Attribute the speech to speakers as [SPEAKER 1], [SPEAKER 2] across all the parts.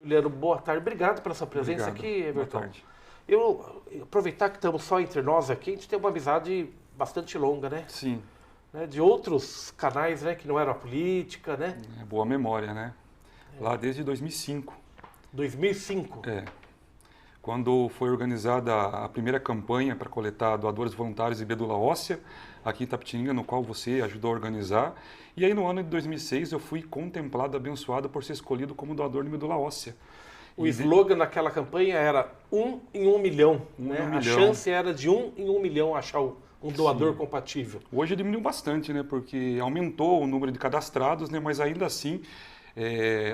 [SPEAKER 1] Juliano, boa tarde. Obrigado pela sua presença
[SPEAKER 2] Obrigado.
[SPEAKER 1] aqui, Everton.
[SPEAKER 2] Boa tarde.
[SPEAKER 1] Eu aproveitar que estamos só entre nós aqui, a gente tem uma amizade bastante longa, né?
[SPEAKER 2] Sim,
[SPEAKER 1] De outros canais, né? Que não era a política, né?
[SPEAKER 2] é boa memória, né? Lá desde 2005,
[SPEAKER 1] 2005.
[SPEAKER 2] quando foi organizada a primeira campanha para coletar doadores voluntários de medula óssea, aqui em Itapetininga, no qual você ajudou a organizar. E aí, no ano de 2006, eu fui contemplado, abençoado por ser escolhido como doador de medula óssea.
[SPEAKER 1] O slogan daquela campanha era 1 em 1 milhão,
[SPEAKER 2] Um
[SPEAKER 1] né?
[SPEAKER 2] em um
[SPEAKER 1] A
[SPEAKER 2] milhão.
[SPEAKER 1] chance era de 1 em 1 milhão achar um doador compatível.
[SPEAKER 2] Hoje diminuiu bastante, né? Porque aumentou o número de cadastrados, né? Mas ainda assim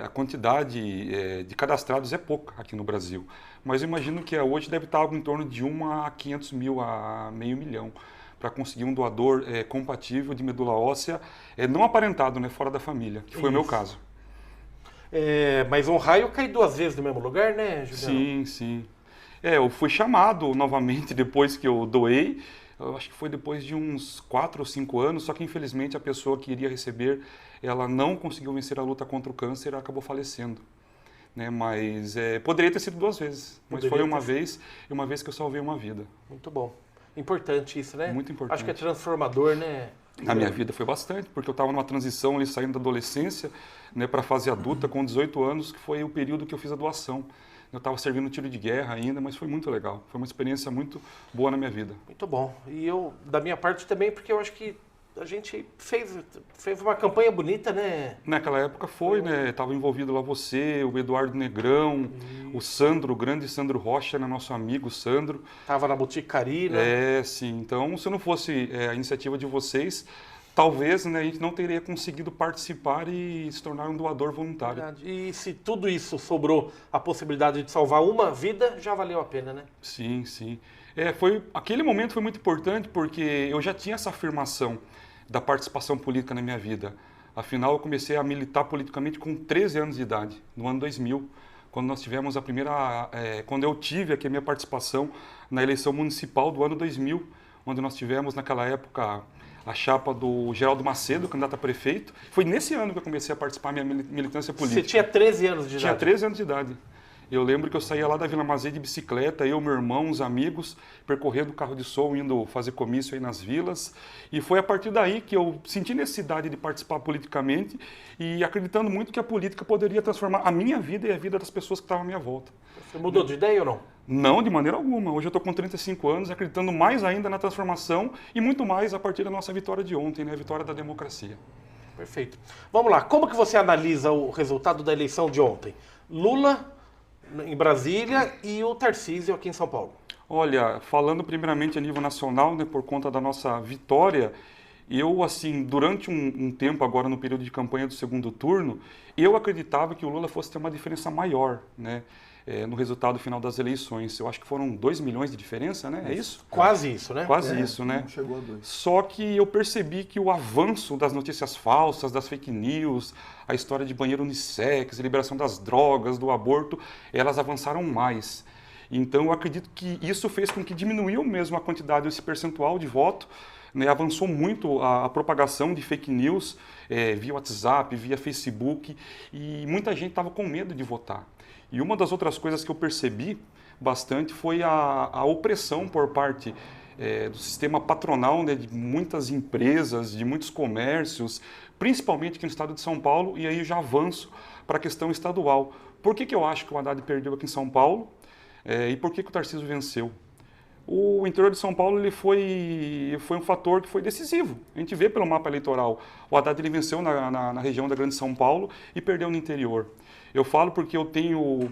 [SPEAKER 2] a quantidade de cadastrados é pouca aqui no Brasil. Mas eu imagino que hoje deve estar algo em torno de 1 a 500 mil, a meio milhão, para conseguir um doador compatível de medula óssea, não aparentado, né? Fora da família, que foi o meu caso.
[SPEAKER 1] Mas um raio cai 2 vezes no mesmo lugar, né, Juliano?
[SPEAKER 2] Sim, sim. Eu fui chamado novamente depois que eu doei. Eu acho que foi depois de uns 4 ou 5 anos, só que infelizmente a pessoa que iria receber, ela não conseguiu vencer a luta contra o câncer e acabou falecendo. Né? Mas poderia ter sido 2 vezes, mas foi uma vez, e uma vez que eu salvei uma vida.
[SPEAKER 1] Muito bom. Importante isso, né?
[SPEAKER 2] Muito importante.
[SPEAKER 1] Acho que é transformador, né?
[SPEAKER 2] Na minha vida foi bastante, porque eu estava numa transição ali, saindo da adolescência, né, para a fase adulta, com 18 anos, que foi o período que eu fiz a doação. Eu estava servindo tiro de guerra ainda, mas foi muito legal. Foi uma experiência muito boa na minha vida.
[SPEAKER 1] Muito bom. E eu, da minha parte também, porque eu acho que a gente fez uma campanha bonita, né?
[SPEAKER 2] Naquela época foi, né? Estava envolvido lá você, o Eduardo Negrão, o Sandro, o grande Sandro Rocha, né? Nosso amigo Sandro.
[SPEAKER 1] Tava na Boticari,
[SPEAKER 2] né? Sim. Então, se não fosse a iniciativa de vocês, talvez, né, a gente não teria conseguido participar e se tornar um doador voluntário.
[SPEAKER 1] Verdade. E se tudo isso sobrou a possibilidade de salvar uma vida, já valeu a pena, né?
[SPEAKER 2] Sim, sim. Aquele momento foi muito importante porque eu já tinha essa afirmação da participação política na minha vida. Afinal, eu comecei a militar politicamente com 13 anos de idade, no ano 2000, quando nós tivemos quando eu tive aqui a minha participação na eleição municipal do ano 2000, onde nós tivemos naquela época a chapa do Geraldo Macedo, candidato a prefeito. Foi nesse ano que eu comecei a participar da minha militância política.
[SPEAKER 1] Você tinha 13 anos de idade?
[SPEAKER 2] Tinha 13 anos de idade. Eu lembro que eu saía lá da Vila Mazei de bicicleta, eu, meu irmão, os amigos, percorrendo o carro de som, indo fazer comício aí nas vilas. E foi a partir daí que eu senti necessidade de participar politicamente e acreditando muito que a política poderia transformar a minha vida e a vida das pessoas que estavam à minha volta.
[SPEAKER 1] Você mudou de ideia ou não?
[SPEAKER 2] Não, de maneira alguma. Hoje eu estou com 35 anos, acreditando mais ainda na transformação e muito mais a partir da nossa vitória de ontem, né? A vitória da democracia.
[SPEAKER 1] Perfeito. Vamos lá, como que você analisa o resultado da eleição de ontem? Lula em Brasília e o Tarcísio aqui em São Paulo.
[SPEAKER 2] Olha, falando primeiramente a nível nacional, né, por conta da nossa vitória, eu, assim, durante um tempo agora no período de campanha do segundo turno, eu acreditava que o Lula fosse ter uma diferença maior, né, no resultado final das eleições. Eu acho que foram 2 milhões de diferença, né? É isso?
[SPEAKER 1] Quase isso, né?
[SPEAKER 2] Quase isso, né?
[SPEAKER 3] Não chegou a 2.
[SPEAKER 2] Só que eu percebi que o avanço das notícias falsas, das fake news, a história de banheiro unissex, liberação das drogas, do aborto, elas avançaram mais. Então eu acredito que isso fez com que diminuiu mesmo a quantidade, esse percentual de voto, né? Avançou muito a propagação de fake news via WhatsApp, via Facebook, e muita gente estava com medo de votar. E uma das outras coisas que eu percebi bastante foi a opressão por parte do sistema patronal, né, de muitas empresas, de muitos comércios, principalmente aqui no estado de São Paulo, e aí eu já avanço para a questão estadual. Por que eu acho que o Haddad perdeu aqui em São Paulo e por que o Tarcísio venceu? O interior de São Paulo ele foi um fator que foi decisivo. A gente vê pelo mapa eleitoral. O Haddad ele venceu na região da Grande São Paulo e perdeu no interior. Eu falo porque eu tenho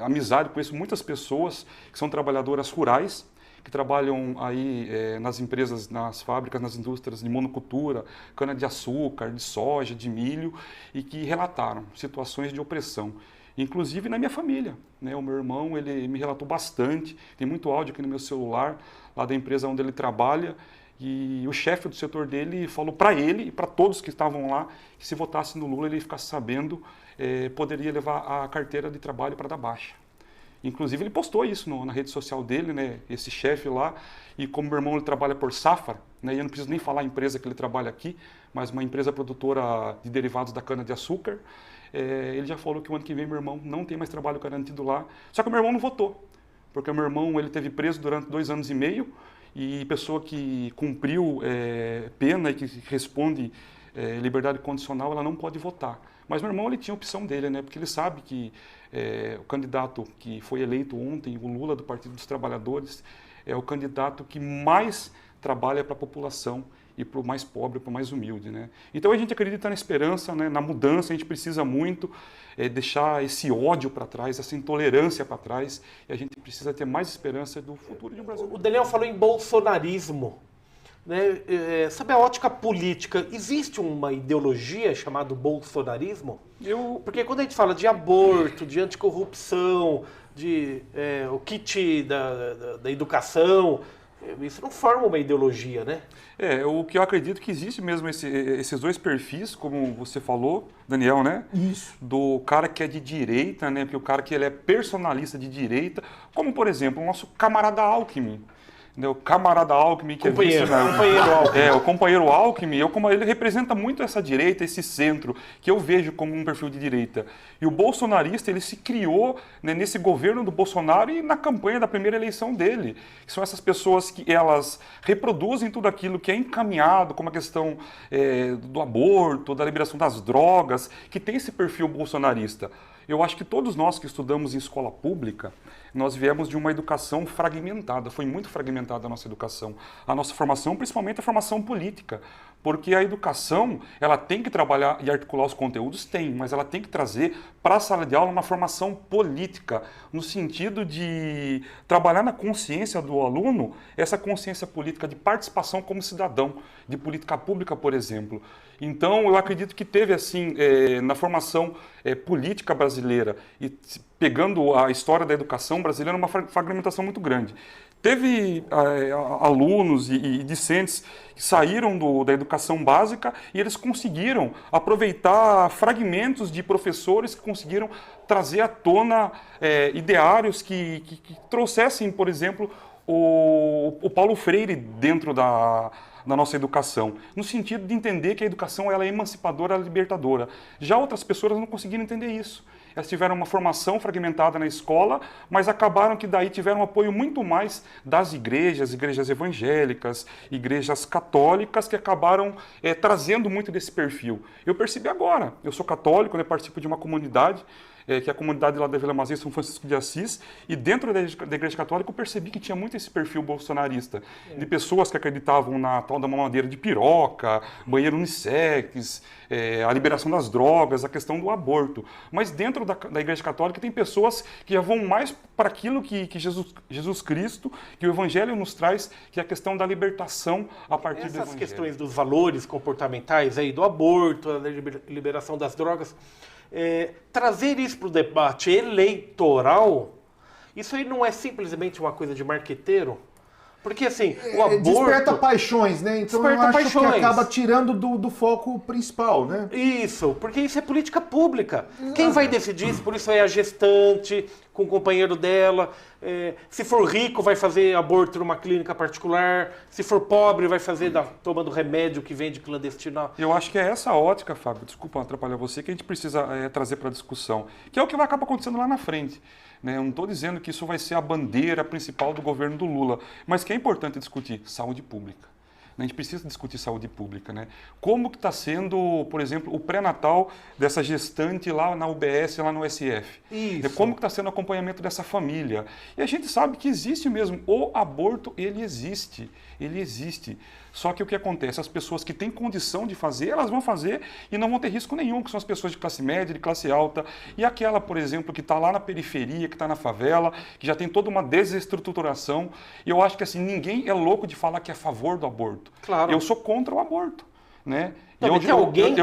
[SPEAKER 2] amizade, conheço muitas pessoas que são trabalhadoras rurais, que trabalham aí nas empresas, nas fábricas, nas indústrias de monocultura, cana-de-açúcar, de soja, de milho, e que relataram situações de opressão. Inclusive na minha família, né? O meu irmão, ele me relatou bastante, tem muito áudio aqui no meu celular, lá da empresa onde ele trabalha, e o chefe do setor dele falou para ele e para todos que estavam lá que se votasse no Lula ele ficasse sabendo, poderia levar a carteira de trabalho para dar baixa. Inclusive ele postou isso na rede social dele, né, esse chefe lá, e como meu irmão ele trabalha por Safra, né, e eu não preciso nem falar a empresa que ele trabalha aqui, mas uma empresa produtora de derivados da cana-de-açúcar, ele já falou que o ano que vem meu irmão não tem mais trabalho garantido lá. Só que o meu irmão não votou, porque o meu irmão ele teve preso durante 2 anos e meio, e pessoa que cumpriu pena e que responde liberdade condicional, ela não pode votar. Mas meu irmão ele tinha a opção dele, né? Porque ele sabe que o candidato que foi eleito ontem, o Lula do Partido dos Trabalhadores, é o candidato que mais trabalha para a população e para o mais pobre, para o mais humilde, né? Então a gente acredita na esperança, né? Na mudança, a gente precisa muito deixar esse ódio para trás, essa intolerância para trás, e a gente precisa ter mais esperança do futuro de um Brasil.
[SPEAKER 1] O Daniel falou em bolsonarismo, né? Sabe a ótica política, existe uma ideologia chamada bolsonarismo? Porque quando a gente fala de aborto, de anticorrupção, de o kit da educação, isso não forma uma ideologia, né?
[SPEAKER 2] O que eu acredito que existe mesmo esses 2 perfis, como você falou, Daniel, né?
[SPEAKER 3] Isso.
[SPEAKER 2] Do cara que é de direita, né? Porque o cara que ele é personalista de direita, como por exemplo o nosso camarada Alckmin. O camarada Alckmin, que
[SPEAKER 1] companheiro,
[SPEAKER 2] é vice,
[SPEAKER 1] companheiro Alckmin.
[SPEAKER 2] O companheiro Alckmin, ele representa muito essa direita, esse centro, que eu vejo como um perfil de direita. E o bolsonarista, ele se criou, né, nesse governo do Bolsonaro e na campanha da primeira eleição dele. Que são essas pessoas que elas reproduzem tudo aquilo que é encaminhado, como a questão do aborto, da liberação das drogas, que tem esse perfil bolsonarista. Eu acho que todos nós que estudamos em escola pública, nós viemos de uma educação fragmentada, foi muito fragmentada a nossa educação. A nossa formação, principalmente a formação política, porque a educação, ela tem que trabalhar e articular os conteúdos, mas ela tem que trazer para a sala de aula uma formação política, no sentido de trabalhar na consciência do aluno, essa consciência política de participação como cidadão, de política pública, por exemplo. Então, eu acredito que teve, assim, na formação política brasileira, e pegando a história da educação brasileira, uma fragmentação muito grande. Teve alunos e discentes que saíram da educação básica e eles conseguiram aproveitar fragmentos de professores que conseguiram trazer à tona ideários que trouxessem, por exemplo, o Paulo Freire dentro da nossa educação, no sentido de entender que a educação ela é emancipadora, ela é libertadora. Já outras pessoas não conseguiram entender isso. Elas tiveram uma formação fragmentada na escola, mas acabaram que daí tiveram apoio muito mais das igrejas evangélicas, igrejas católicas, que acabaram trazendo muito desse perfil. Eu percebi agora, eu sou católico, participo de uma comunidade, que é a comunidade lá da Vila Mazia, São Francisco de Assis, e dentro da Igreja Católica eu percebi que tinha muito esse perfil bolsonarista, de pessoas que acreditavam na tal da mamadeira de piroca, banheiro unissex, a liberação das drogas, a questão do aborto. Mas dentro da Igreja Católica tem pessoas que já vão mais para aquilo que Jesus Cristo, que o Evangelho nos traz, que é a questão da libertação a partir do Evangelho.
[SPEAKER 1] Essas questões dos valores comportamentais aí, do aborto, da liberação das drogas, trazer isso para o debate eleitoral, isso aí não é simplesmente uma coisa de marqueteiro? Porque assim, o aborto...
[SPEAKER 3] Desperta paixões, né? Então eu acho que acaba tirando do foco principal, né?
[SPEAKER 1] Isso, porque isso é política pública. Quem vai decidir isso? Por isso é a gestante com o companheiro dela. Se for rico, vai fazer aborto numa clínica particular. Se for pobre, vai fazer tomando remédio que vende clandestino.
[SPEAKER 2] Eu acho que é essa ótica, Fábio, desculpa atrapalhar você, que a gente precisa trazer para a discussão. Que é o que vai acabar acontecendo lá na frente. Eu não estou dizendo que isso vai ser a bandeira principal do governo do Lula, mas que é importante discutir saúde pública. A gente precisa discutir saúde pública, né? Como que está sendo, por exemplo, o pré-natal dessa gestante lá na UBS, lá no SF?
[SPEAKER 1] Isso.
[SPEAKER 2] Como que está sendo o acompanhamento dessa família? E a gente sabe que existe mesmo, o aborto, ele existe. Só que o que acontece? As pessoas que têm condição de fazer, elas vão fazer e não vão ter risco nenhum, que são as pessoas de classe média, de classe alta. E aquela, por exemplo, que está lá na periferia, que está na favela, que já tem toda uma desestruturação. E eu acho que assim, ninguém é louco de falar que é a favor do aborto.
[SPEAKER 1] Claro.
[SPEAKER 2] Eu sou contra o aborto, né?
[SPEAKER 1] Eu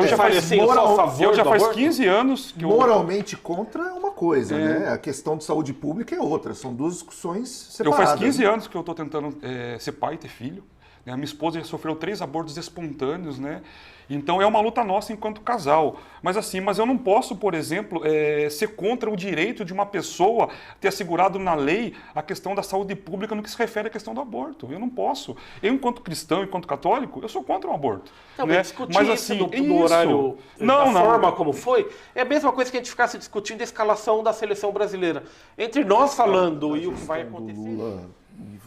[SPEAKER 1] já faz assim,
[SPEAKER 2] eu já faz 15 anos que
[SPEAKER 3] moralmente contra é uma coisa, né? A questão de saúde pública é outra. São duas discussões separadas.
[SPEAKER 2] Eu faz 15 anos que eu estou tentando ser pai e ter filho. A minha esposa já sofreu 3 abortos espontâneos, né? Então é uma luta nossa enquanto casal. Mas eu não posso, por exemplo, ser contra o direito de uma pessoa ter assegurado na lei a questão da saúde pública no que se refere à questão do aborto. Eu não posso. Eu, enquanto cristão, enquanto católico, eu sou contra o aborto.
[SPEAKER 1] Também discutir mas assim, no horário da forma como foi, é a mesma coisa que a gente ficasse discutindo a escalação da seleção brasileira. Entre nós falando e o que vai acontecer...
[SPEAKER 3] Lula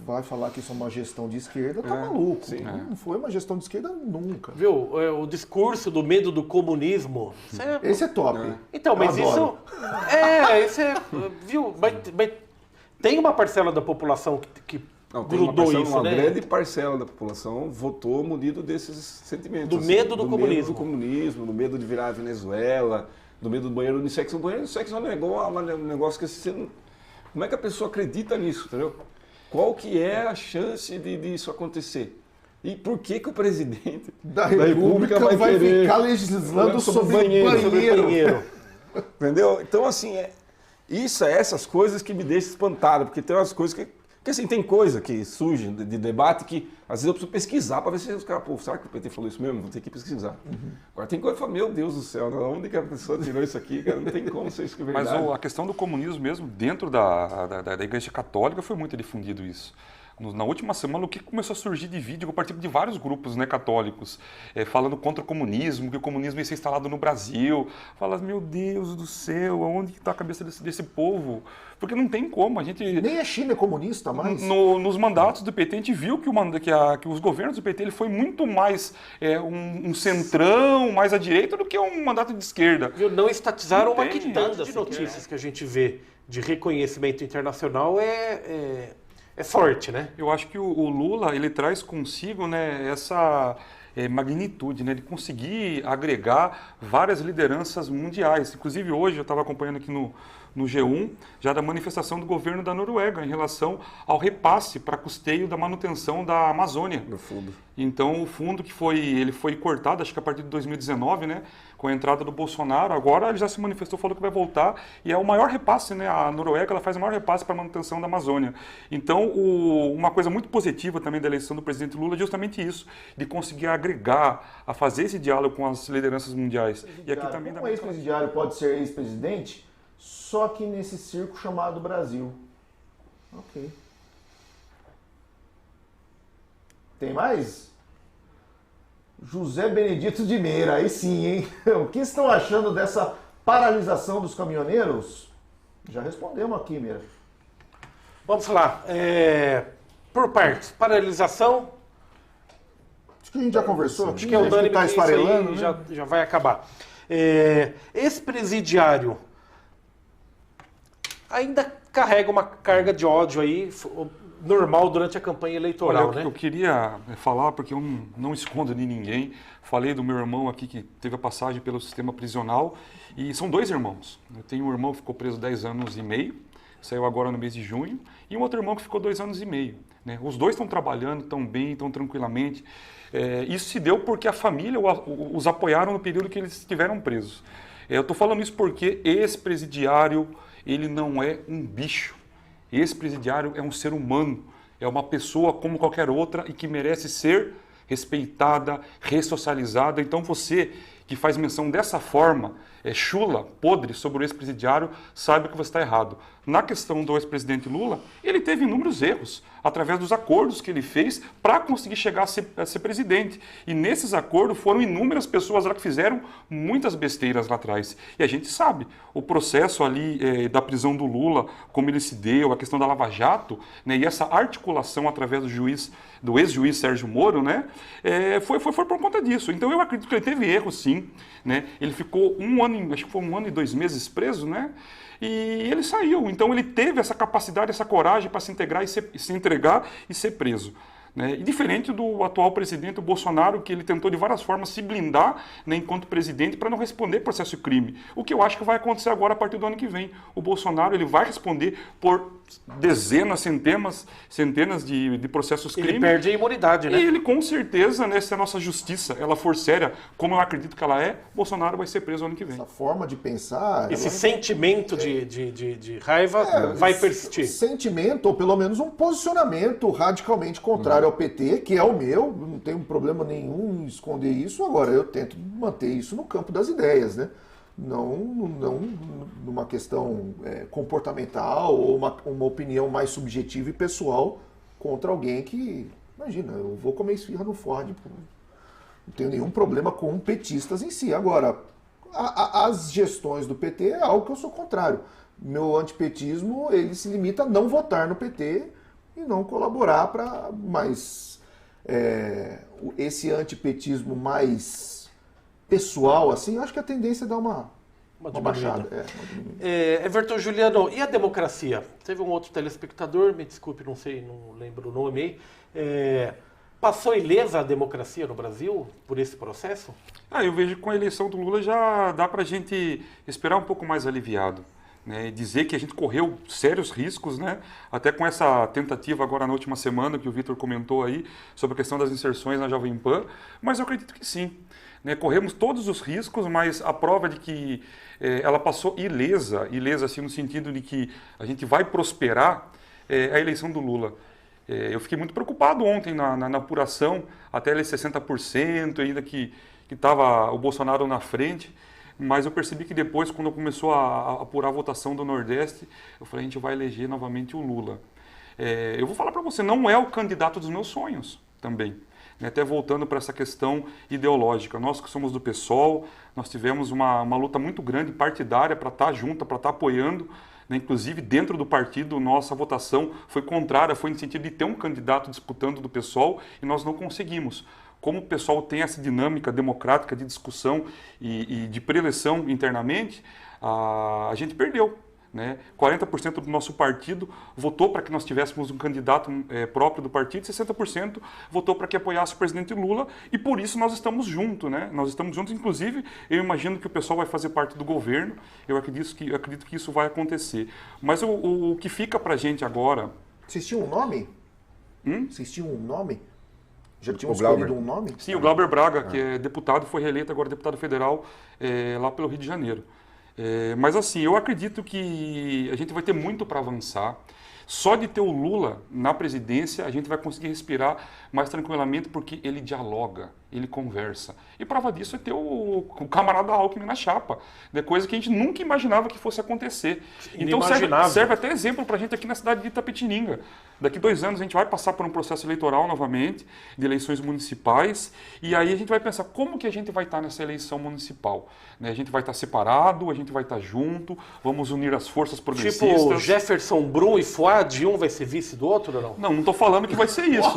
[SPEAKER 3] vai falar que isso é uma gestão de esquerda, tá maluco. Não foi uma gestão de esquerda nunca.
[SPEAKER 1] Viu? O discurso do medo do comunismo...
[SPEAKER 3] Esse é top.
[SPEAKER 1] Então, mas isso... Viu? Mas tem uma parcela da população que grudou isso, né?
[SPEAKER 4] Uma grande parcela da população votou munido desses sentimentos.
[SPEAKER 1] Do medo do comunismo.
[SPEAKER 4] Medo do comunismo, do medo de virar a Venezuela, do medo do banheiro unissex. O banheiro unissex é um negócio que você não... Como é que a pessoa acredita nisso, entendeu? Qual que é a chance de isso acontecer? E por que o presidente
[SPEAKER 3] da República vai ficar legislando sobre banheiro?
[SPEAKER 4] Entendeu? Então, assim, essas coisas que me deixam espantado, porque tem umas coisas que assim, tem coisa que surge de debate que às vezes eu preciso pesquisar para ver se os caras, será que o PT falou isso mesmo? Vou ter que pesquisar. Agora tem coisa que eu falo, meu Deus do céu, onde que a pessoa tirou isso aqui? Cara? Não tem como ser isso que é verdade.
[SPEAKER 2] Mas a questão do comunismo mesmo, dentro da Igreja Católica, foi muito difundido isso. Na última semana, o que começou a surgir de vídeo, eu participei de vários grupos, né, católicos, falando contra o comunismo, que o comunismo ia ser instalado no Brasil. Fala, meu Deus do céu, aonde está a cabeça desse povo? Porque não tem como, a gente...
[SPEAKER 3] Nem a China é comunista mais.
[SPEAKER 2] Nos mandatos do PT, a gente viu que os governos do PT ele foi muito mais um centrão, mais à direita, do que um mandato de esquerda.
[SPEAKER 1] Não estatizaram uma quitanda de notícias que a gente vê de reconhecimento internacional é forte, né?
[SPEAKER 2] Eu acho que o Lula, ele traz consigo, né, essa magnitude, né, de conseguir agregar várias lideranças mundiais. Inclusive hoje eu estava acompanhando aqui no G1, já da manifestação do governo da Noruega em relação ao repasse para custeio da manutenção da Amazônia.
[SPEAKER 4] Do fundo.
[SPEAKER 2] Então o fundo ele foi cortado, acho que a partir de 2019, né, com a entrada do Bolsonaro, agora ele já se manifestou, falou que vai voltar, e é o maior repasse, né, a Noruega ela faz o maior repasse para a manutenção da Amazônia. Então uma coisa muito positiva também da eleição do presidente Lula é justamente isso, de conseguir agregar, a fazer esse diálogo com as lideranças mundiais.
[SPEAKER 3] E aqui também um ex-presidiário pode ser ex-presidente, só que nesse circo chamado Brasil. Ok. Tem mais? José Benedito de Meira, aí sim, hein? O que estão achando dessa paralisação dos caminhoneiros? Já respondemos aqui, Meira.
[SPEAKER 1] Vamos lá. Por partes, paralisação.
[SPEAKER 3] Acho que a gente já conversou.
[SPEAKER 1] Acho que é o Dani está esfarelando, né? já vai acabar. Ex-presidiário ainda carrega uma carga de ódio aí, normal durante a campanha eleitoral, né?
[SPEAKER 2] Eu queria falar, porque eu não escondo de ninguém, falei do meu irmão aqui que teve a passagem pelo sistema prisional, e são 2 irmãos. Eu tenho um irmão que ficou preso 10 anos e meio, saiu agora no mês de junho, e um outro irmão que ficou 2 anos e meio. Né? Os 2 estão trabalhando, estão bem, estão tranquilamente. Isso se deu porque a família os apoiaram no período que eles estiveram presos. Eu estou falando isso porque ex-presidiário, ele não é um bicho. Ex-presidiário é um ser humano, é uma pessoa como qualquer outra e que merece ser respeitada, ressocializada. Então você que faz menção dessa forma, chula, podre sobre o ex-presidiário, saiba que você está errado. Na questão do ex-presidente Lula, ele teve inúmeros erros, através dos acordos que ele fez para conseguir chegar a ser presidente. E nesses acordos foram inúmeras pessoas lá que fizeram muitas besteiras lá atrás. E a gente sabe, o processo ali da prisão do Lula, como ele se deu, a questão da Lava Jato, né, e essa articulação através do ex-juiz Sérgio Moro, né, foi por conta disso. Então eu acredito que ele teve erros, sim. Né? Ele ficou acho que foi 1 ano e 2 meses preso, né? E ele saiu. Então ele teve essa capacidade, essa coragem para se entregar e ser preso. Né? E diferente do atual presidente, o Bolsonaro, que ele tentou de várias formas se blindar, né, enquanto presidente para não responder processo crime. O que eu acho que vai acontecer agora a partir do ano que vem. O Bolsonaro ele vai responder por dezenas, centenas de processos crime.
[SPEAKER 1] Ele perde a imunidade, né?
[SPEAKER 2] E ele com certeza, né, se a nossa justiça ela for séria, como eu acredito que ela é, Bolsonaro vai ser preso ano que vem.
[SPEAKER 3] Essa forma de pensar...
[SPEAKER 1] Esse sentimento de raiva vai persistir.
[SPEAKER 3] Sentimento, ou pelo menos um posicionamento radicalmente contrário ao PT, que é o meu, não tenho problema nenhum em esconder isso. Agora, eu tento manter isso no campo das ideias, né? Não numa questão comportamental ou uma opinião mais subjetiva e pessoal contra alguém que, imagina, eu vou comer esfirra no Ford, pô. Não tenho nenhum problema com petistas em si. Agora, as gestões do PT é algo que eu sou contrário. Meu antipetismo, ele se limita a não votar no PT e não colaborar para mais esse antipetismo mais pessoal, assim, eu acho que a tendência é dar uma baixada.
[SPEAKER 1] Everton Juliano, e a democracia? Teve um outro telespectador, me desculpe, não lembro o nome aí. Passou ilesa a democracia no Brasil por esse processo?
[SPEAKER 2] Eu vejo que com a eleição do Lula já dá para a gente esperar um pouco mais aliviado. Né, e dizer que a gente correu sérios riscos, né, até com essa tentativa agora na última semana que o Vitor comentou aí sobre a questão das inserções na Jovem Pan, mas eu acredito que sim. Né, corremos todos os riscos, mas a prova de que ela passou ilesa assim, no sentido de que a gente vai prosperar, é a eleição do Lula. Eu fiquei muito preocupado ontem na apuração, até ele 60%, ainda que estava o Bolsonaro na frente. Mas eu percebi que depois, quando começou a apurar a votação do Nordeste, eu falei, a gente vai eleger novamente o Lula. Eu vou falar para você, não é o candidato dos meus sonhos também. Até voltando para essa questão ideológica. Nós que somos do PSOL, nós tivemos uma luta muito grande, partidária, para estar junto, para estar apoiando. Inclusive, dentro do partido, nossa votação foi contrária, foi no sentido de ter um candidato disputando do PSOL e nós não conseguimos. Como o pessoal tem essa dinâmica democrática de discussão e de preleção internamente, a gente perdeu. Né? 40% do nosso partido votou para que nós tivéssemos um candidato próprio do partido, 60% votou para que apoiasse o presidente Lula, e por isso nós estamos juntos. Né? Nós estamos juntos, inclusive, eu imagino que o pessoal vai fazer parte do governo, eu acredito que isso vai acontecer. Mas o que fica para a gente agora...
[SPEAKER 3] Vocês tinham um nome? Vocês tinham um nome? Já tinham
[SPEAKER 4] escolhido
[SPEAKER 3] um nome?
[SPEAKER 2] Sim, o Glauber Braga, que é deputado, foi reeleito agora deputado federal lá pelo Rio de Janeiro. Mas assim, eu acredito que a gente vai ter muito para avançar. Só de ter o Lula na presidência, a gente vai conseguir respirar mais tranquilamente, porque ele dialoga, ele conversa. E prova disso é ter o camarada Alckmin na chapa, né? Coisa que a gente nunca imaginava que fosse acontecer. Então serve até exemplo para a gente aqui na cidade de Itapetininga. Daqui 2 anos a gente vai passar por um processo eleitoral novamente, de eleições municipais, e aí a gente vai pensar como que a gente vai estar nessa eleição municipal. Né? A gente vai estar separado, a gente vai estar junto, vamos unir as forças progressistas.
[SPEAKER 1] Tipo Jefferson Brum e Fuad, um vai ser vice do outro ou não?
[SPEAKER 2] Não estou falando que vai ser isso,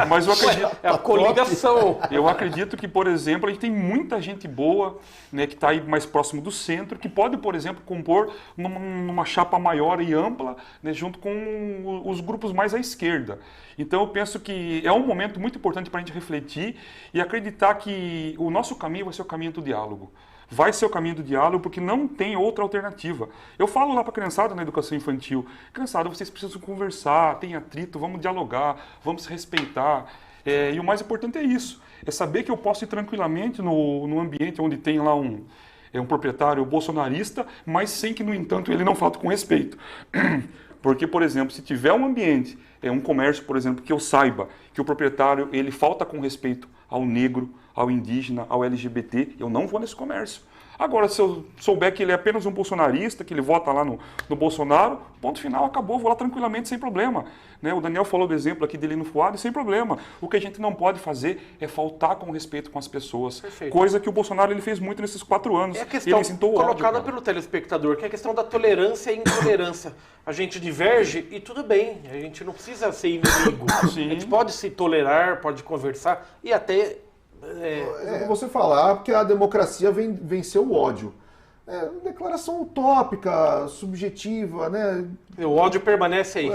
[SPEAKER 2] mas eu acredito...
[SPEAKER 1] É a coligação.
[SPEAKER 2] Eu acredito que, por exemplo, a gente tem muita gente boa, né, que está aí mais próximo do centro, que pode, por exemplo, compor numa chapa maior e ampla, né, junto com os grupos mais à esquerda. Então eu penso que é um momento muito importante para a gente refletir e acreditar que o nosso caminho vai ser o caminho do diálogo. Vai ser o caminho do diálogo porque não tem outra alternativa. Eu falo lá para a criançada na educação infantil, criançada, vocês precisam conversar, tem atrito, vamos dialogar, vamos se respeitar. E o mais importante é isso, é saber que eu posso ir tranquilamente no ambiente onde tem lá um proprietário bolsonarista, mas sem que, no entanto, ele não fale com respeito. Porque, por exemplo, se tiver um ambiente, um comércio, por exemplo, que eu saiba que o proprietário ele falta com respeito ao negro, ao indígena, ao LGBT, eu não vou nesse comércio. Agora, se eu souber que ele é apenas um bolsonarista, que ele vota lá no Bolsonaro, ponto final, acabou, vou lá tranquilamente, sem problema. Né? O Daniel falou do exemplo aqui dele no Fuad, sem problema. O que a gente não pode fazer é faltar com respeito com as pessoas.
[SPEAKER 1] Perfeito.
[SPEAKER 2] Coisa que o Bolsonaro ele fez muito nesses 4 anos.
[SPEAKER 1] É a questão colocada
[SPEAKER 2] ódio,
[SPEAKER 1] pelo telespectador, que é a questão da tolerância e intolerância. A gente diverge e tudo bem, a gente não precisa ser inimigo.
[SPEAKER 2] Sim.
[SPEAKER 1] A gente pode se tolerar, pode conversar e até...
[SPEAKER 3] É como você falar, porque a democracia venceu o ódio. Declaração utópica, subjetiva, né?
[SPEAKER 1] O ódio permanece aí.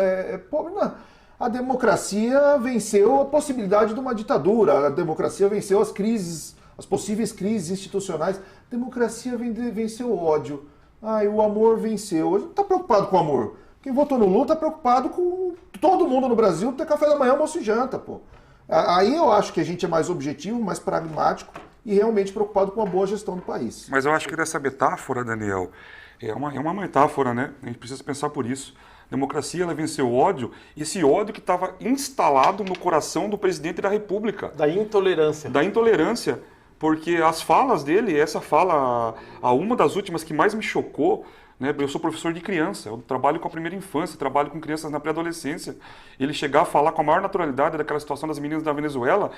[SPEAKER 3] A democracia venceu a possibilidade de uma ditadura, a democracia venceu as crises, as possíveis crises institucionais. A democracia venceu o ódio. O amor venceu. A gente não está preocupado com o amor. Quem votou no Lula está preocupado com todo mundo no Brasil ter café da manhã, almoço e janta, pô. Aí eu acho que a gente é mais objetivo, mais pragmático e realmente preocupado com a boa gestão do país.
[SPEAKER 2] Mas eu acho que nessa metáfora, Daniel, É uma metáfora, né? A gente precisa pensar por isso. A democracia, ela venceu o ódio, esse ódio que estava instalado no coração do presidente da República.
[SPEAKER 1] Da intolerância.
[SPEAKER 2] Da intolerância, porque as falas dele, essa fala, uma das últimas que mais me chocou, né? Eu sou professor de criança, eu trabalho com a primeira infância, trabalho com crianças na pré-adolescência. Ele chegar a falar com a maior naturalidade daquela situação das meninas da Venezuela,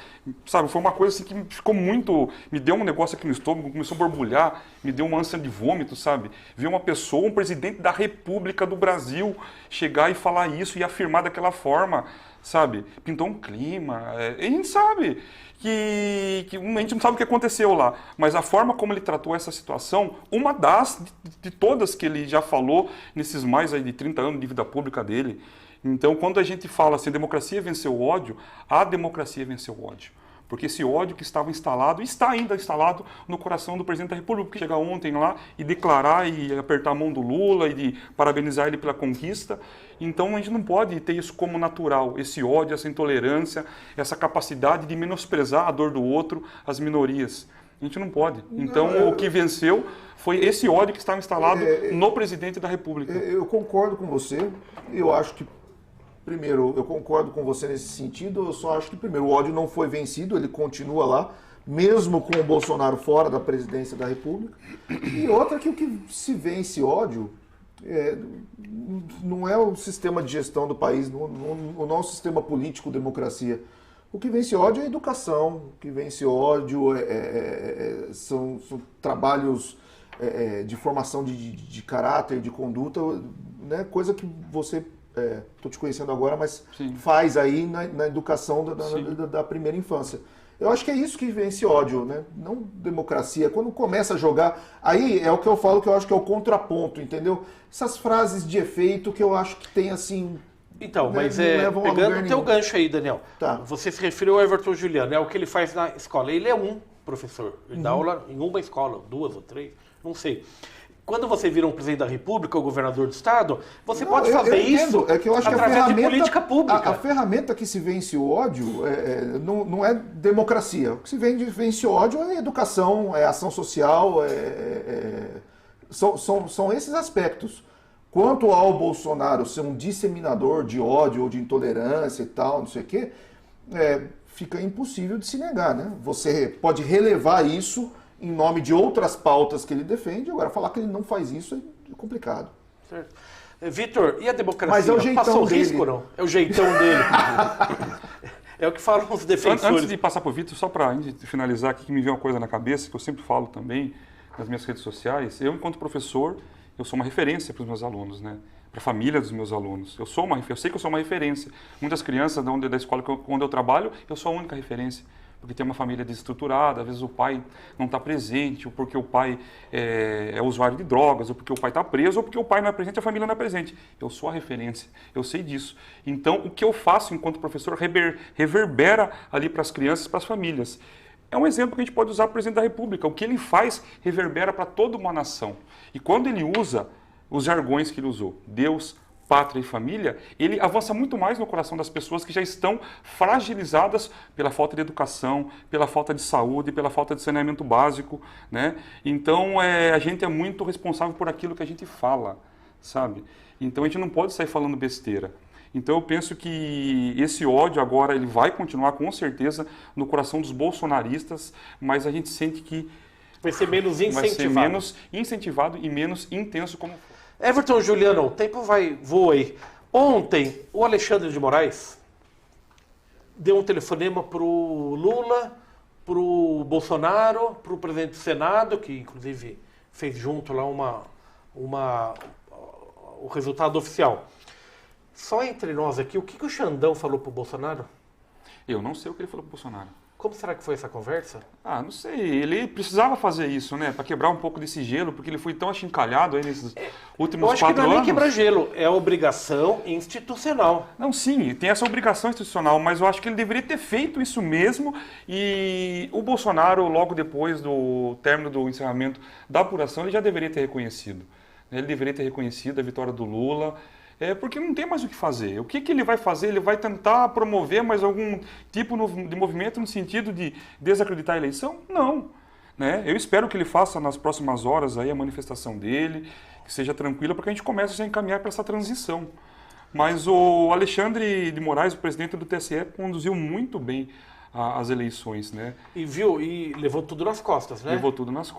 [SPEAKER 2] sabe, foi uma coisa assim que ficou muito, me deu um negócio aqui no estômago, começou a borbulhar, me deu uma ânsia de vômito, sabe? Ver uma pessoa, um presidente da República do Brasil, chegar e falar isso e afirmar daquela forma, sabe? Pintou um clima, a gente sabe que a gente não sabe o que aconteceu lá, mas a forma como ele tratou essa situação, uma das de todas que ele já falou nesses mais aí de 30 anos de vida pública dele. Então, quando a gente fala assim, democracia venceu o ódio, a democracia venceu o ódio. Porque esse ódio que estava instalado, está ainda instalado no coração do presidente da República, que chega ontem lá e declarar e apertar a mão do Lula e de parabenizar ele pela conquista. Então a gente não pode ter isso como natural, esse ódio, essa intolerância, essa capacidade de menosprezar a dor do outro, as minorias. A gente não pode. Então o que venceu foi esse ódio que estava instalado no presidente da República.
[SPEAKER 3] Eu concordo com você, eu acho que primeiro, eu concordo com você nesse sentido, eu só acho que, primeiro, o ódio não foi vencido, ele continua lá, mesmo com o Bolsonaro fora da presidência da República. E outra que o que se vence ódio não é o sistema de gestão do país, não é o sistema político, democracia. O que vence ódio é a educação, o que vence ódio são trabalhos de formação de caráter, de conduta, né, coisa que você... Estou te conhecendo agora, mas sim, faz aí na educação da primeira infância. Eu acho que é isso que vence ódio, né? Não democracia. Quando começa a jogar, aí é o que eu falo que eu acho que é o contraponto, entendeu? Essas frases de efeito que eu acho que tem assim...
[SPEAKER 1] Então, né, mas pegando o teu gancho aí, Daniel, tá. Você se referiu ao Everton Juliano, é o que ele faz na escola. Ele é um professor, ele dá aula em uma escola, 2 ou 3, não sei. Quando você vira um presidente da República ou governador do estado, você pode fazer isso através de política pública.
[SPEAKER 3] A ferramenta que se vence o ódio não é democracia. O que se vence o ódio é educação, é ação social, são esses aspectos. Quanto ao Bolsonaro ser um disseminador de ódio ou de intolerância e tal, não sei o quê, fica impossível de se negar, né? Você pode relevar isso em nome de outras pautas que ele defende, agora falar que ele não faz isso é complicado.
[SPEAKER 1] Certo. Vitor, e a democracia?
[SPEAKER 3] Mas é o jeitão
[SPEAKER 1] passou
[SPEAKER 3] dele.
[SPEAKER 1] Risco, não? É o jeitão dele. É o que falam os defensores.
[SPEAKER 2] Antes de passar para o Vitor, só para finalizar aqui, que me veio uma coisa na cabeça, que eu sempre falo também nas minhas redes sociais, eu, enquanto professor, eu sou uma referência para os meus alunos, né? Para a família dos meus alunos. Eu sei que eu sou uma referência. Muitas crianças da escola onde eu trabalho, eu sou a única referência. Porque tem uma família desestruturada, às vezes o pai não está presente, ou porque o pai é usuário de drogas, ou porque o pai está preso, ou porque o pai não é presente, a família não é presente. Eu sou a referência, eu sei disso. Então, o que eu faço enquanto professor reverbera ali para as crianças, para as famílias. É um exemplo que a gente pode usar para o presidente da República. O que ele faz reverbera para toda uma nação. E quando ele usa os jargões que ele usou, Deus, pátria e família, ele avança muito mais no coração das pessoas que já estão fragilizadas pela falta de educação, pela falta de saúde, pela falta de saneamento básico, né? Então, a gente é muito responsável por aquilo que a gente fala, sabe? Então, a gente não pode sair falando besteira. Então, eu penso que esse ódio agora ele vai continuar, com certeza, no coração dos bolsonaristas, mas a gente sente que
[SPEAKER 1] vai ser menos incentivado.
[SPEAKER 2] Vai ser menos incentivado e menos intenso como for.
[SPEAKER 1] Everton Juliano, o tempo voa aí. Ontem, o Alexandre de Moraes deu um telefonema para o Lula, para o Bolsonaro, para o presidente do Senado, que inclusive fez junto lá o resultado oficial. Só entre nós aqui, o que o Xandão falou para o Bolsonaro?
[SPEAKER 2] Eu não sei o que ele falou para o Bolsonaro.
[SPEAKER 1] Como será que foi essa conversa?
[SPEAKER 2] Ah, não sei. Ele precisava fazer isso, né? Para quebrar um pouco desse gelo, porque ele foi tão achincalhado aí nesses últimos 4 anos.
[SPEAKER 1] Eu acho que não é nem quebrar gelo, é obrigação institucional.
[SPEAKER 2] Não, sim, tem essa obrigação institucional, mas eu acho que ele deveria ter feito isso mesmo. E o Bolsonaro, logo depois do término do encerramento da apuração, ele já deveria ter reconhecido. Ele deveria ter reconhecido a vitória do Lula. Porque não tem mais o que fazer. O que ele vai fazer? Ele vai tentar promover mais algum tipo de movimento no sentido de desacreditar a eleição? Não. Né? Eu espero que ele faça nas próximas horas aí a manifestação dele, que seja tranquila, para que a gente comece a se encaminhar para essa transição. Mas o Alexandre de Moraes, o presidente do TSE, conduziu muito bem as eleições, né?
[SPEAKER 1] E levou tudo nas costas, né?
[SPEAKER 2] Levou tudo nas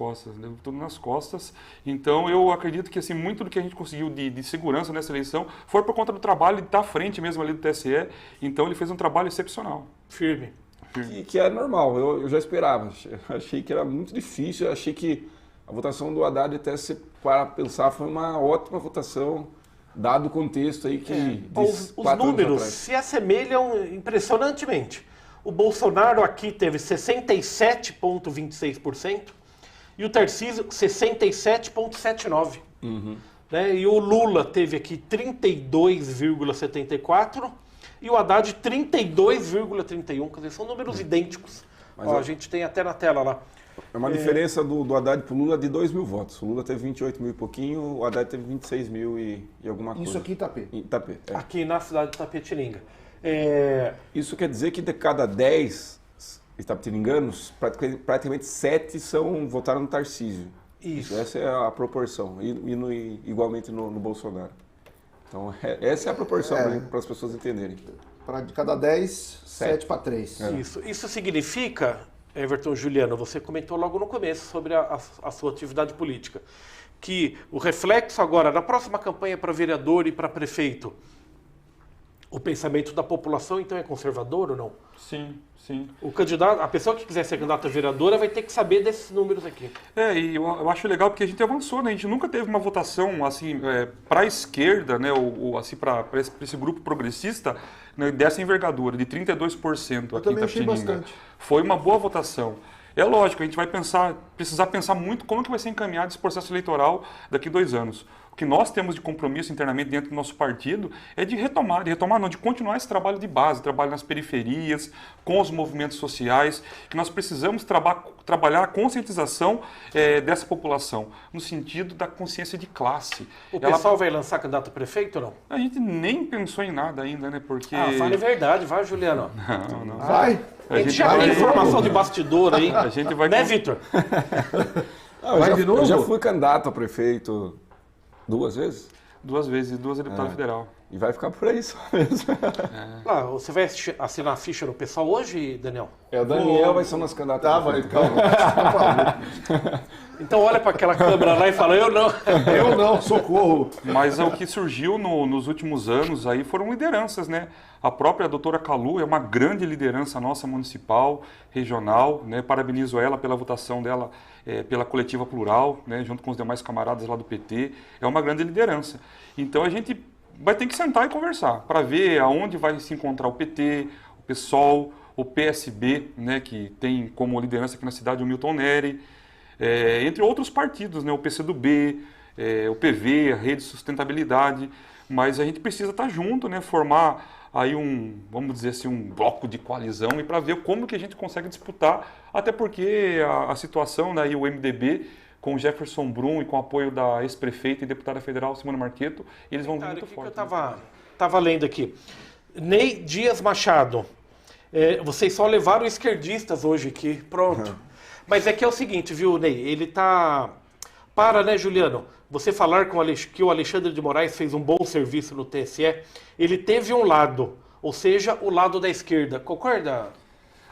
[SPEAKER 2] costas. Então, eu acredito que assim, muito do que a gente conseguiu de segurança nessa eleição foi por conta do trabalho de estar à frente mesmo ali do TSE. Então, ele fez um trabalho excepcional.
[SPEAKER 1] Firme.
[SPEAKER 4] Que é normal, eu já esperava. Achei que era muito difícil, achei que a votação do Haddad, até se para pensar, foi uma ótima votação, dado o contexto aí que...
[SPEAKER 1] Os números se assemelham impressionantemente. O Bolsonaro aqui teve 67,26% e o Tarcísio 67,79%. Né? E o Lula teve aqui 32,74% e o Haddad 32,31%. Quer dizer, são números idênticos. Ó, a gente tem até na tela lá.
[SPEAKER 4] É uma diferença do Haddad para o Lula de 2 mil votos. O Lula teve 28 mil e pouquinho, o Haddad teve 26 mil e alguma coisa.
[SPEAKER 3] Isso aqui em Itapê.
[SPEAKER 4] Itapê, é.
[SPEAKER 1] Aqui na cidade de Itapetininga.
[SPEAKER 4] Isso quer dizer que de cada 10 itapetininganos, praticamente 7 votaram no Tarcísio.
[SPEAKER 1] Isso.
[SPEAKER 4] Essa é a proporção, igualmente no Bolsonaro. Então, essa é a proporção para as pessoas entenderem.
[SPEAKER 3] De cada 10, 7 para 3.
[SPEAKER 1] Isso significa, Everton Juliano, você comentou logo no começo sobre a sua atividade política, que o reflexo agora, na próxima campanha para vereador e para prefeito, o pensamento da população, então, é conservador ou não?
[SPEAKER 2] Sim.
[SPEAKER 1] O candidato, a pessoa que quiser ser candidata a vereadora vai ter que saber desses números aqui.
[SPEAKER 2] E eu acho legal porque a gente avançou, né? A gente nunca teve uma votação assim para a esquerda, né? Ou assim para esse grupo progressista, né? Dessa envergadura de 32% aqui em Itapetininga. Foi uma boa votação. É lógico, a gente vai precisar pensar muito como que vai ser encaminhado esse processo eleitoral daqui a 2 anos. O que nós temos de compromisso internamente dentro do nosso partido é de continuar esse trabalho de base, trabalho nas periferias, com os movimentos sociais, que nós precisamos trabalhar a conscientização dessa população, no sentido da consciência de classe.
[SPEAKER 1] O pessoal vai lançar candidato a prefeito ou não?
[SPEAKER 2] A gente nem pensou em nada ainda, né? Porque...
[SPEAKER 1] fale a verdade, vai, Juliano.
[SPEAKER 2] Não.
[SPEAKER 3] Vai!
[SPEAKER 1] A gente já tem informação de bastidor aí.
[SPEAKER 2] A gente vai...
[SPEAKER 1] Né, Vitor?
[SPEAKER 4] Eu já fui candidato a prefeito 2 vezes?
[SPEAKER 2] 2 vezes, 2 deputado federal.
[SPEAKER 4] E vai ficar por aí só mesmo.
[SPEAKER 1] Você vai assinar a ficha no pessoal hoje, Daniel?
[SPEAKER 4] O Daniel vai ser o nosso candidato.
[SPEAKER 3] Calma.
[SPEAKER 1] Então olha para aquela câmera lá e fala, eu não.
[SPEAKER 3] Eu não, socorro.
[SPEAKER 2] Mas o que surgiu nos últimos anos aí foram lideranças, né? A própria doutora Calu é uma grande liderança nossa municipal, regional, né? Parabenizo ela pela votação dela pela coletiva plural, né? Junto com os demais camaradas lá do PT. É uma grande liderança. Então a gente vai ter que sentar e conversar para ver aonde vai se encontrar o PT, o PSOL, o PSB, né? Que tem como liderança aqui na cidade o Milton Neri, entre outros partidos, né? O PCdoB, o PV, a Rede de Sustentabilidade. Mas a gente precisa estar junto, né? Formar aí vamos dizer assim, um bloco de coalizão e para ver como que a gente consegue disputar, até porque a situação, né, e o MDB, com o Jefferson Brum e com o apoio da ex-prefeita e deputada federal Simone Marchetto, eles vão vir muito forte.
[SPEAKER 1] Que eu estava lendo aqui. Ney Dias Machado, vocês só levaram esquerdistas hoje aqui, pronto. Mas é que é o seguinte, viu, Ney, ele tá... né, Juliano? Você falar que o Alexandre de Moraes fez um bom serviço no TSE, ele teve um lado, ou seja, o lado da esquerda. Concorda?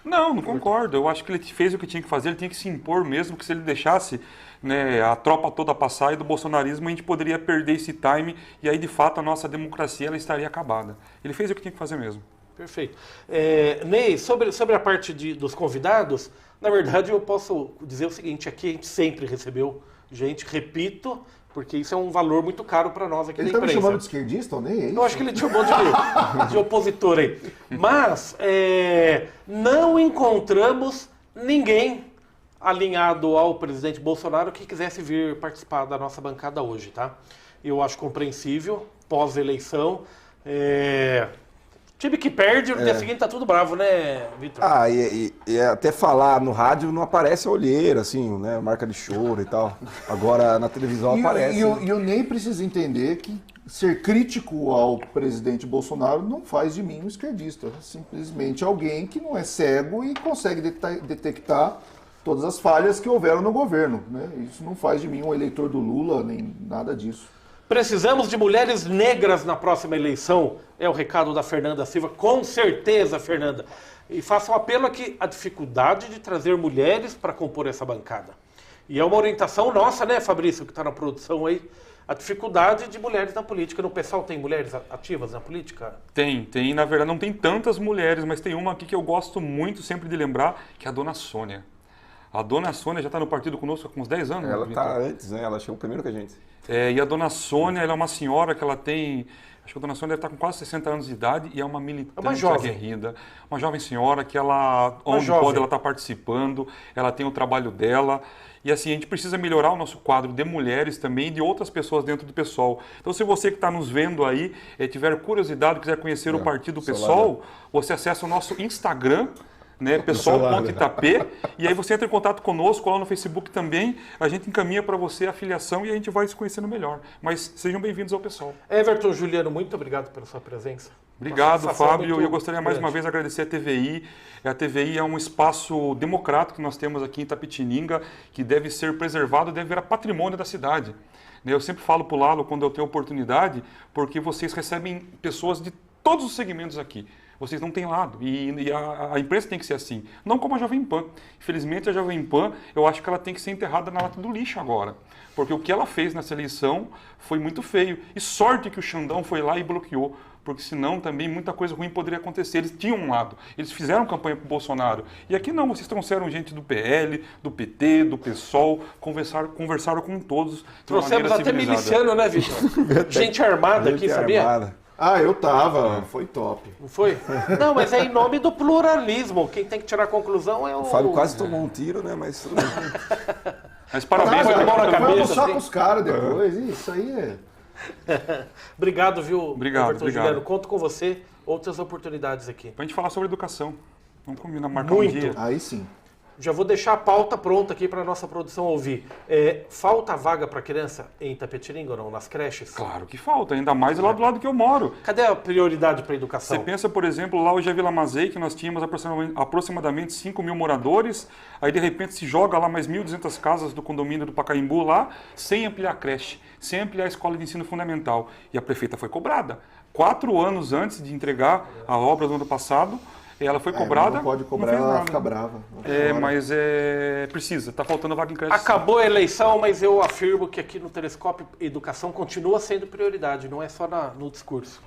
[SPEAKER 2] Não concordo. Eu acho que ele fez o que tinha que fazer, ele tinha que se impor mesmo, que se ele deixasse, né, a tropa toda passar e do bolsonarismo, a gente poderia perder esse time e aí, de fato, a nossa democracia ela estaria acabada. Ele fez o que tinha que fazer mesmo.
[SPEAKER 1] Perfeito. Ney, sobre a parte dos convidados, na verdade eu posso dizer o seguinte, aqui a gente sempre recebeu gente, repito, porque isso é um valor muito caro para nós aqui da imprensa.
[SPEAKER 3] Ele está me chamando de esquerdista ou nem? É isso?
[SPEAKER 1] Eu acho que ele te chamou de opositor aí. Mas não encontramos ninguém alinhado ao presidente Bolsonaro que quisesse vir participar da nossa bancada hoje, tá? Eu acho compreensível, pós-eleição. Time que perde, no dia seguinte tá tudo bravo, né, Vitor?
[SPEAKER 4] E até falar no rádio não aparece a olheira, assim, né, marca de choro e tal. Agora na televisão aparece.
[SPEAKER 3] E eu nem preciso entender que ser crítico ao presidente Bolsonaro não faz de mim um esquerdista. Simplesmente alguém que não é cego e consegue detectar todas as falhas que houveram no governo, né? Isso não faz de mim um eleitor do Lula, nem nada disso.
[SPEAKER 1] Precisamos de mulheres negras na próxima eleição, é o recado da Fernanda Silva. Com certeza, Fernanda. E faço um apelo aqui à dificuldade de trazer mulheres para compor essa bancada. E é uma orientação nossa, né, Fabrício, que está na produção aí, a dificuldade de mulheres na política. No pessoal tem mulheres ativas na política?
[SPEAKER 2] Tem. Na verdade não tem tantas mulheres, mas tem uma aqui que eu gosto muito sempre de lembrar, que é a Dona Sônia. A Dona Sônia já está no partido conosco há uns 10 anos.
[SPEAKER 4] Ela está antes, né? Ela chegou primeiro que a gente.
[SPEAKER 2] E a Dona Sônia, ela é uma senhora que ela tem... Acho que a Dona Sônia deve estar com quase 60 anos de idade e é uma militante aguerrida. Uma jovem senhora que ela, onde pode, ela está participando, ela tem o trabalho dela. E assim, a gente precisa melhorar o nosso quadro de mulheres também e de outras pessoas dentro do PSOL. Então, se você que está nos vendo aí, tiver curiosidade, quiser conhecer o partido PSOL, você acessa o nosso Instagram, né, PSOL.itap, e aí você entra em contato conosco lá no Facebook também, a gente encaminha para você a filiação e a gente vai se conhecendo melhor. Mas sejam bem-vindos ao PSOL.
[SPEAKER 1] Everton, Juliano, muito obrigado pela sua presença.
[SPEAKER 2] Obrigado, Fábio. Eu gostaria mais uma vez de agradecer a TVI. A TVI é um espaço democrático que nós temos aqui em Itapetininga, que deve ser preservado, deve virar patrimônio da cidade. Eu sempre falo para o Lalo, quando eu tenho oportunidade, porque vocês recebem pessoas de todos os segmentos aqui. Vocês não têm lado. E a imprensa tem que ser assim. Não como a Jovem Pan. Infelizmente, a Jovem Pan, eu acho que ela tem que ser enterrada na lata do lixo agora. Porque o que ela fez nessa eleição foi muito feio. E sorte que o Xandão foi lá e bloqueou. Porque senão também muita coisa ruim poderia acontecer. Eles tinham um lado. Eles fizeram campanha para o Bolsonaro. E aqui não. Vocês trouxeram gente do PL, do PT, do PSOL. Conversaram com todos.
[SPEAKER 1] Trouxemos até miliciano, né, Vitor? Gente armada aqui, sabia?
[SPEAKER 3] Ah, eu tava. Foi top.
[SPEAKER 1] Não foi? Não, mas é em nome do pluralismo. Quem tem que tirar a conclusão é o...
[SPEAKER 4] O Fábio quase tomou um tiro, né? Mas tudo bem.
[SPEAKER 2] Mas parabéns,
[SPEAKER 3] vai almoçar com os caras depois. Isso aí é...
[SPEAKER 1] Obrigado, viu,
[SPEAKER 2] Obrigado.
[SPEAKER 1] Juliano. Conto com você. Outras oportunidades aqui.
[SPEAKER 2] Pra gente falar sobre educação. Vamos combinar, marcar um dia.
[SPEAKER 3] Aí sim.
[SPEAKER 1] Já vou deixar a pauta pronta aqui para a nossa produção ouvir. Falta vaga para criança em Itapetininga ou não, nas creches?
[SPEAKER 2] Claro que falta, ainda mais lá do lado que eu moro.
[SPEAKER 1] Cadê a prioridade para a educação?
[SPEAKER 2] Você pensa, por exemplo, lá hoje a Vila Mazei, que nós tínhamos aproximadamente 5 mil moradores, aí de repente se joga lá mais 1.200 casas do condomínio do Pacaembu lá, sem ampliar a creche, sem ampliar a escola de ensino fundamental. E a prefeita foi cobrada. 4 anos antes de entregar a obra do ano passado, ela foi cobrada.
[SPEAKER 3] Não pode cobrar, ela fica brava.
[SPEAKER 2] Mas precisa, está faltando vaga em creche.
[SPEAKER 1] Acabou a eleição, mas eu afirmo que aqui no Telescópio Educação continua sendo prioridade, não é só no discurso.